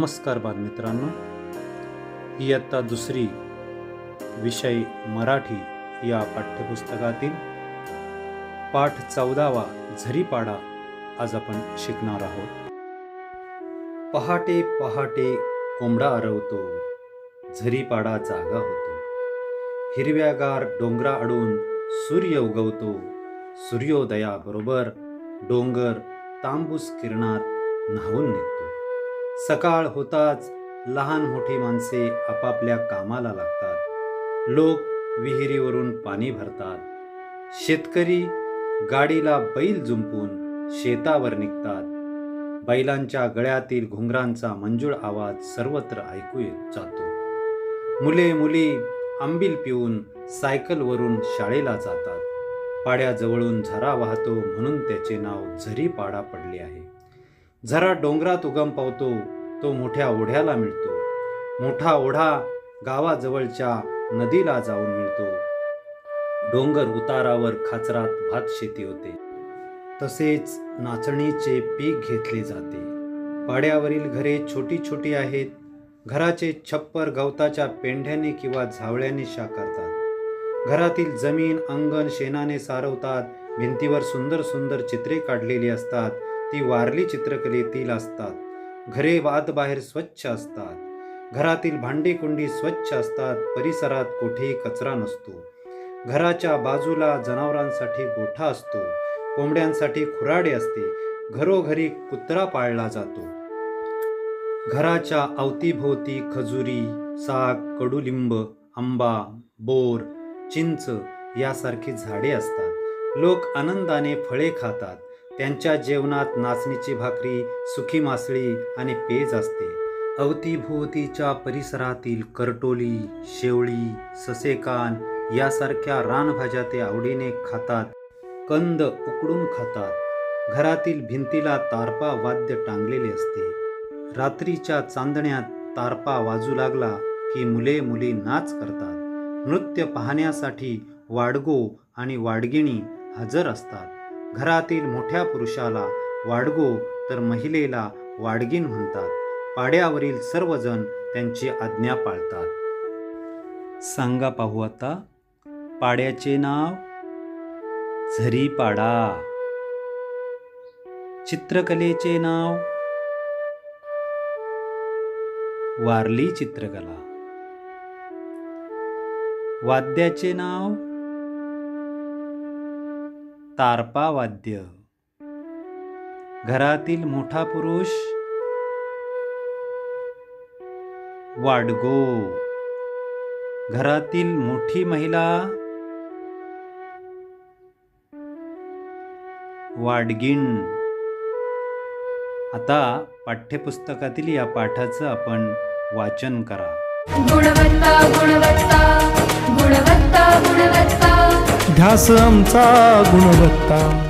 नमस्कार बालमित्रांनो, इयत्ता दुसरी विषय मराठी या पाठ्यपुस्तकातील पाठ 14वा झरीपाडा आज आपण शिकणार आहोत. पहाटे पहाटे कोंबडा आरवतो, झरीपाडा जागा होतो. हिरव्यागार डोंगरा अडून सूर्य उगवतो. सूर्योदयाबरोबर डोंगर तांबूस किरणात न्हावून निघतो. सकाळ होताच लहान मोठी माणसे आपापल्या कामाला लागतात. लोक विहिरीवरून पाणी भरतात. शेतकरी गाडीला बैल जुंपून शेतावर निघतात. बैलांच्या गळ्यातील घुंगरांचा मंजूळ आवाज सर्वत्र ऐकू येत जातो. मुले मुली आंबील पिऊन सायकलवरून शाळेला जातात. पाड्याजवळून झरा वाहतो म्हणून त्याचे नाव झरीपाडा पडले आहे. झरा डोंगरात उगम पावतो, तो मोठ्या ओढ्याला मिळतो. मोठा ओढा गावाजवळच्या नदीला जाऊन मिळतो. डोंगर उतारावर खाचरात भात शेती होते. तसेच नाचणीचे पीक घेतले जाते. पाड्यावरील घरे छोटी छोटी आहेत. घराचे छप्पर गवताच्या पेंढ्याने किंवा झावळ्याने शाकारतात. घरातील जमीन अंगण शेणाने सारवतात. भिंतीवर सुंदर सुंदर चित्रे काढलेली असतात. ती वारली चित्रकलेतील असतात. घरे आत बाहेर स्वच्छ असतात. घरातील भांडी-कुंडी स्वच्छ असतात. परिसरात कोठेही कचरा नसतो. घराच्या बाजूला जनावरांसाठी गोठा असतो. कोंबड्यांसाठी खुराडे असते. घरोघरी कुत्रा पाळला जातो. घराच्या अवतीभोवती खजुरी, साग, कडुलिंब, आंबा, बोर, चिंच यासारखी झाडे असतात. लोक आनंदाने फळे खातात. त्यांच्या जेवणात नाचणीची भाकरी, सुकी मासळी आणि पेज असते. अवतीभोवतीच्या परिसरातील करटोली, शेवळी, ससेकान यासारख्या रानभाज्या ते आवडीने खातात. कंद उकडून खातात. घरातील भिंतीला तारपा वाद्य टांगलेले असते. रात्रीच्या चांदण्यात तारपा वाजू लागला की मुले मुली नाच करतात. नृत्य पाहण्यासाठी वाडगो आणि वाडगिणी हजर असतात. घरातील मोठ्या पुरुषाला वाडगो तर महिलेला वाडगीण म्हणतात. पाड्यावरील सर्वजण त्यांची आज्ञा पाळतात. सांगा पाहू आता, पाड्याचे नाव झरीपाडा. चित्रकलेचे नाव वारली चित्रकला. वाद्याचे नाव तारपा वाद्य. घरातील मोठा पुरुष वाडगो. घरातील मोठी महिला वाडगीण. आता पाठ्यपुस्तकातील या पाठाचं आपण वाचन करा. गुणवत्ता गुणवत्ता गुणवत्ता गुणवत्ता ध्यास आमचा गुणवत्ता.